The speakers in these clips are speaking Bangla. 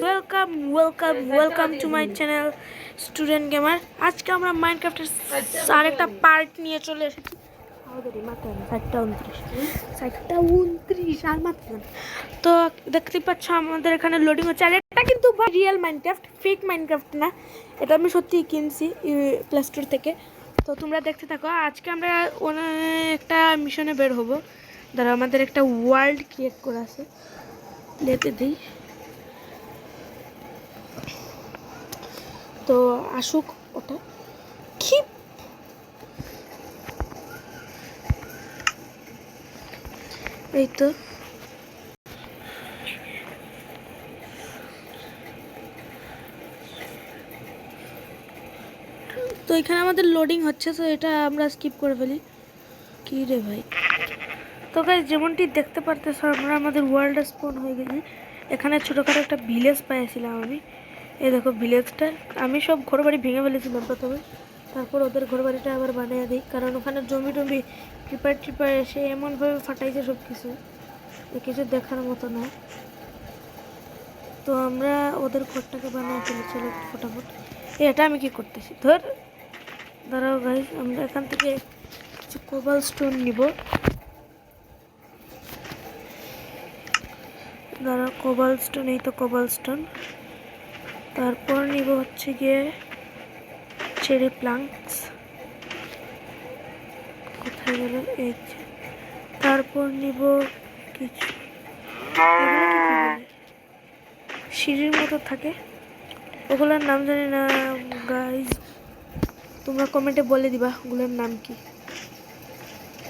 Guys, welcome to my channel student gamer. আজকে আমরা মাইনক্রাফটের আরেকটা পার্ট নিয়ে চলে এসেছি। তো দেখতে পাচ্ছ আমাদের এখানে লোডিং হচ্ছে। আর এটা কিন্তু রিয়েল মাইনক্রাফট, ফেক মাইনক্রাফট না। এটা আমি সত্যিই কিনছি প্লে স্টোর থেকে। তো তোমরা দেখতে থাকো। আজকে আমরা একটা মিশনে বের হবো। ধরো আমাদের একটা ওয়ার্ল্ড ক্রিয়েট করা আছে, লেতে দিই। তো আসুক ওটা কি এই তো তো এখানে আমাদের লোডিং হচ্ছে, তো এটা আমরা স্কিপ করে ফেলি। কি রে ভাই। তো গাইস, যেমনটি দেখতে পারতেছ আমরা আমাদের ওয়ার্ল্ড স্পন হয়ে গেছি। এখানে ছোটোখাটো একটা ভিলেজ পাইছিলাম আমি। এই দেখো ভিলেজটা। আমি সব ঘরবাড়ি ভেঙে ফেলেছিলাম প্রথমে, তারপর ওদের ঘরবাড়িটা আবার বানিয়ে দিই, কারণ ওখানে জমি টমি টিপার এসে এমনভাবে ফাটাইছে সব কিছু, কিছু দেখার মতো না। তো আমরা ওদের ঘরটাকে বানিয়ে ফেলি। চলো ফটাফট। এটা আমি কি করতেছি, ধরাও গাইস, আমরা এখান থেকে কিছু কোবাল স্টোন নিব। ধরো কোবাল স্টোন, এই তো কোবাল স্টোন। তারপর নিব হচ্ছে গিয়ে চেরি প্লাঙ্কস। কোথায় গেল এই। তারপর নিব কিছু সিঁড়ির মতো থাকে, ওগুলোর নাম জানি না গাইজ, তোমরা কমেন্টে বলে দিবা ওগুলোর নাম কি।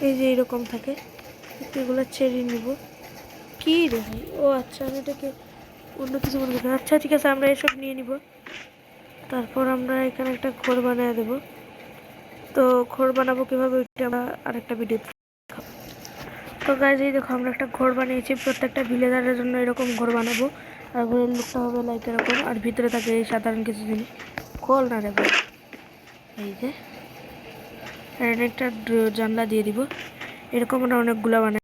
এই যে এরকম থাকে, এগুলো চেরি নিব। কি রে ভাই, ও আচ্ছা, আমি এটাকে অন্য কিছু মনে করি। আচ্ছা ঠিক আছে, আমরা এসব নিয়ে নিব। তারপর আমরা এখানে একটা ঘর বানিয়ে দেব। তো ঘর বানাবো কীভাবে ওইটা আমরা আরেকটা ভিডিও দেখাবো। তো গাইজ, এই দেখো আমরা একটা ঘর বানিয়েছি। প্রত্যেকটা ভিলেজারের জন্য এরকম ঘর বানাবো। আর ঘরের লুকটা হবে লাইক এরকম, আর ভিতরে থাকে এই সাধারণ কিছু জিনিস। খোল না রে ভাই। এই যে একটা জানলা দিয়ে দিব। এরকম আমরা অনেকগুলো বানাই।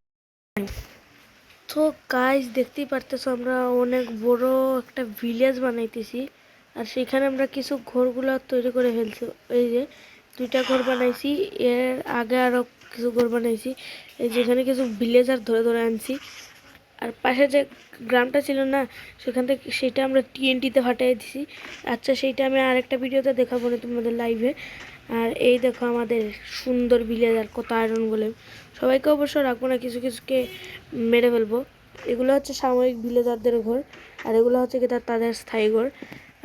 তো গাইজ, দেখতেই পারতেছো আমরা অনেক বড় একটা ভিলেজ বানাইতেছি। আর সেখানে আমরা কিছু ঘরগুলো তৈরি করে ফেলছি। এই যে দুইটা ঘর বানাইছি, এর আগে আরও কিছু ঘর বানাইছি। এই যেখানে কিছু ভিলেজার ধরে ধরে আনছি। আর পাশে যে গ্রামটা ছিল না, সেখান থেকে সেটা আমরা টিএনটিতে ফাটিয়ে দিছি। আচ্ছা, সেইটা আমি আরেকটা ভিডিওতে দেখাবো না তোমাদের লাইভে। আর এই দেখো আমাদের সুন্দর ভিলেজার, কত আয়রন বলে। সবাইকে অবশ্য রাখবো না, কিছু কিছুকে মেরে ফেলবো। এগুলো হচ্ছে সাময়িক ভিলেজারদের ঘর, আর এগুলো হচ্ছে কি তাদের স্থায়ী ঘর।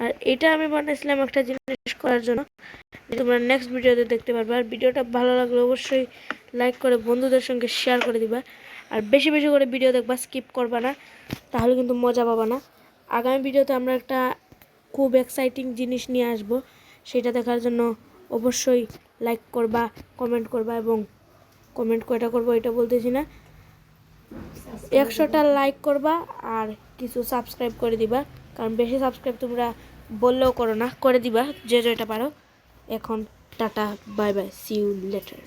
আর এটা আমি বানাইছিলাম একটা জিনিস করার জন্য, তোমরা নেক্সট ভিডিওতে দেখতে পারবে। আর ভিডিওটা ভালো লাগলে অবশ্যই লাইক করে বন্ধুদের সঙ্গে শেয়ার করে দিবা। আর বেশি বেশি করে ভিডিও দেখবা, স্কিপ করবা না, তাহলে কিন্তু মজা পাবা না। আগামী ভিডিওতে আমরা একটা খুব এক্সাইটিং জিনিস নিয়ে আসব, সেটা দেখার জন্য অবশ্যই লাইক করবা, কমেন্ট করবা। এবং কমেন্ট কয়টা করবো এটা বলতেছি না, 100টা লাইক করবা আর কিছু সাবস্ক্রাইব করে দিবা। কারণ বেশি সাবস্ক্রাইব তোমরা বললেও করো না, করে দিবা যে যেটা পারো। এখন টাটা, bye bye, see you letter.